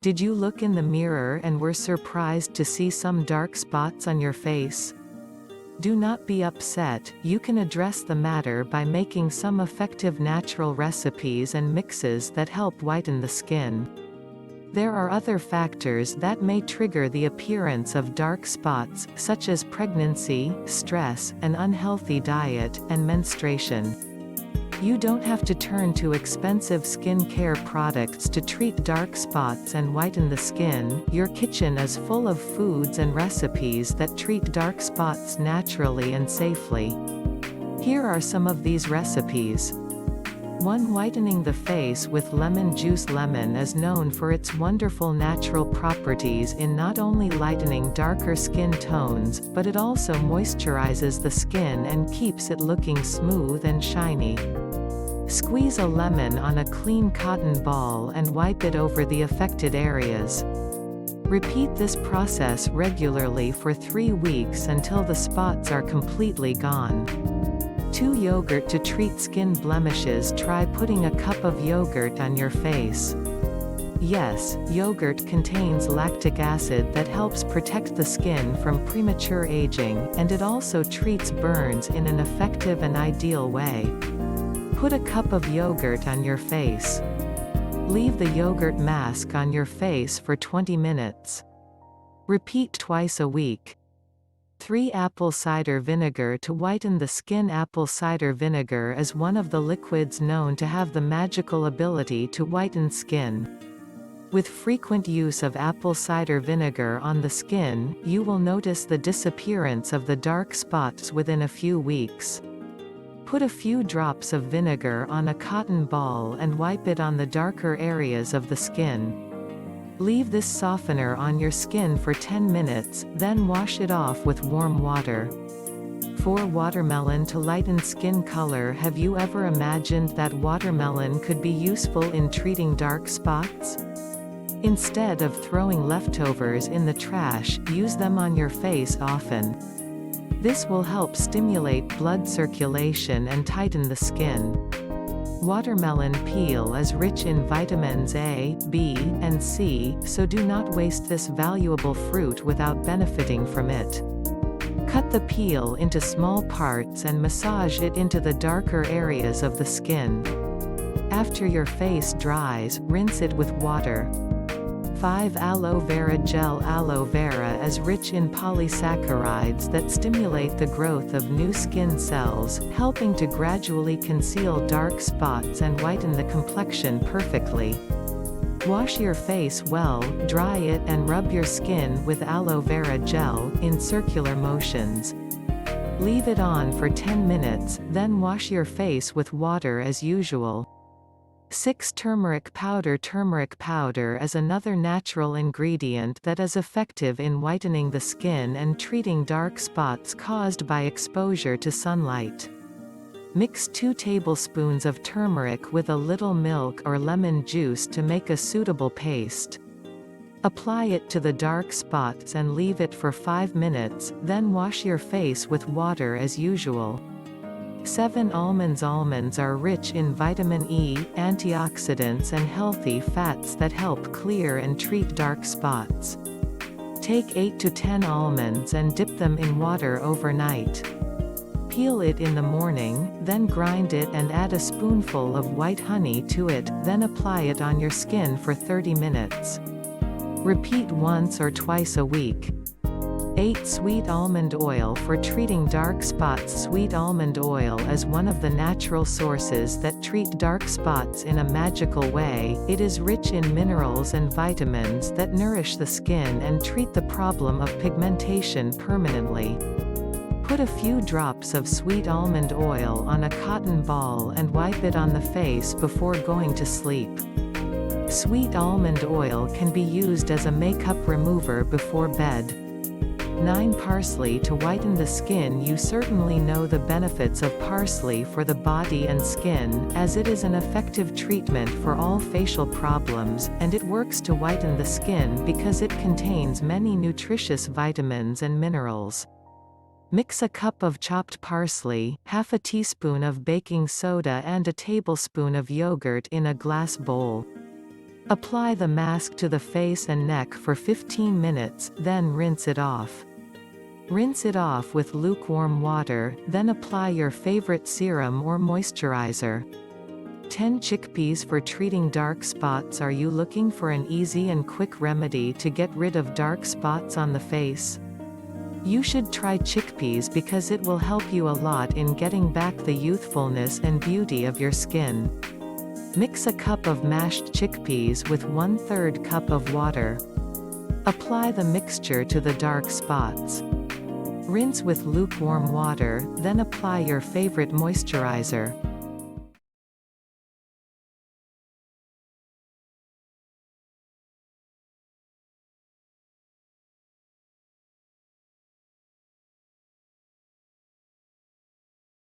Did you look in the mirror and were surprised to see some dark spots on your face? Do not be upset, you can address the matter by making some effective natural recipes and mixes that help whiten the skin. There are other factors that may trigger the appearance of dark spots, such as pregnancy, stress, an unhealthy diet, and menstruation. You don't have to turn to expensive skin care products to treat dark spots and whiten the skin. Your kitchen is full of foods and recipes that treat dark spots naturally and safely. Here are some of these recipes. 1. Whitening the face with lemon juice. Lemon is known for its wonderful natural properties in not only lightening darker skin tones, but it also moisturizes the skin and keeps it looking smooth and shiny. Squeeze a lemon on a clean cotton ball and wipe it over the affected areas. Repeat this process regularly for 3 weeks until the spots are completely gone. 2. Yogurt to treat skin blemishes. Try putting a cup of yogurt on your face. Yes, yogurt contains lactic acid that helps protect the skin from premature aging, and it also treats burns in an effective and ideal way. Put a cup of yogurt on your face. Leave the yogurt mask on your face for 20 minutes. Repeat twice a week. 3. Apple cider vinegar to whiten the skin. Apple cider vinegar is one of the liquids known to have the magical ability to whiten skin. With frequent use of apple cider vinegar on the skin, you will notice the disappearance of the dark spots within a few weeks. Put a few drops of vinegar on a cotton ball and wipe it on the darker areas of the skin. Leave this softener on your skin for 10 minutes, then wash it off with warm water. 4. Watermelon to lighten skin color. Have you ever imagined that watermelon could be useful in treating dark spots? Instead of throwing leftovers in the trash, use them on your face often. This will help stimulate blood circulation and tighten the skin. Watermelon peel is rich in vitamins A, B, and C, so do not waste this valuable fruit without benefiting from it. Cut the peel into small parts and massage it into the darker areas of the skin. After your face dries, rinse it with water. 5. Aloe Vera Gel. Aloe vera is rich in polysaccharides that stimulate the growth of new skin cells, helping to gradually conceal dark spots and whiten the complexion perfectly. Wash your face well, dry it and rub your skin with aloe vera gel, in circular motions. Leave it on for 10 minutes, then wash your face with water as usual. 6. Turmeric powder. Turmeric powder is another natural ingredient that is effective in whitening the skin and treating dark spots caused by exposure to sunlight. Mix 2 tablespoons of turmeric with a little milk or lemon juice to make a suitable paste. Apply it to the dark spots and leave it for 5 minutes, then wash your face with water as usual. 7. Almonds. Almonds are rich in vitamin E, antioxidants and healthy fats that help clear and treat dark spots. Take 8 to 10 almonds and dip them in water overnight. Peel it in the morning, then grind it and add a spoonful of white honey to it, then apply it on your skin for 30 minutes. Repeat once or twice a week. 8. Sweet almond oil for treating dark spots. Sweet almond oil is one of the natural sources that treat dark spots in a magical way. It is rich in minerals and vitamins that nourish the skin and treat the problem of pigmentation permanently. Put a few drops of sweet almond oil on a cotton ball and wipe it on the face before going to sleep. Sweet almond oil can be used as a makeup remover before bed. 9. Parsley to whiten the skin. You certainly know the benefits of parsley for the body and skin, as it is an effective treatment for all facial problems, and it works to whiten the skin because it contains many nutritious vitamins and minerals. Mix a cup of chopped parsley, half a teaspoon of baking soda and a tablespoon of yogurt in a glass bowl. Apply the mask to the face and neck for 15 minutes, then rinse it off. Rinse it off with lukewarm water, then apply your favorite serum or moisturizer. 10 chickpeas for treating dark spots. Are you looking for an easy and quick remedy to get rid of dark spots on the face? You should try chickpeas because it will help you a lot in getting back the youthfulness and beauty of your skin. Mix a cup of mashed chickpeas with 1/3 cup of water. Apply the mixture to the dark spots. Rinse with lukewarm water, then apply your favorite moisturizer.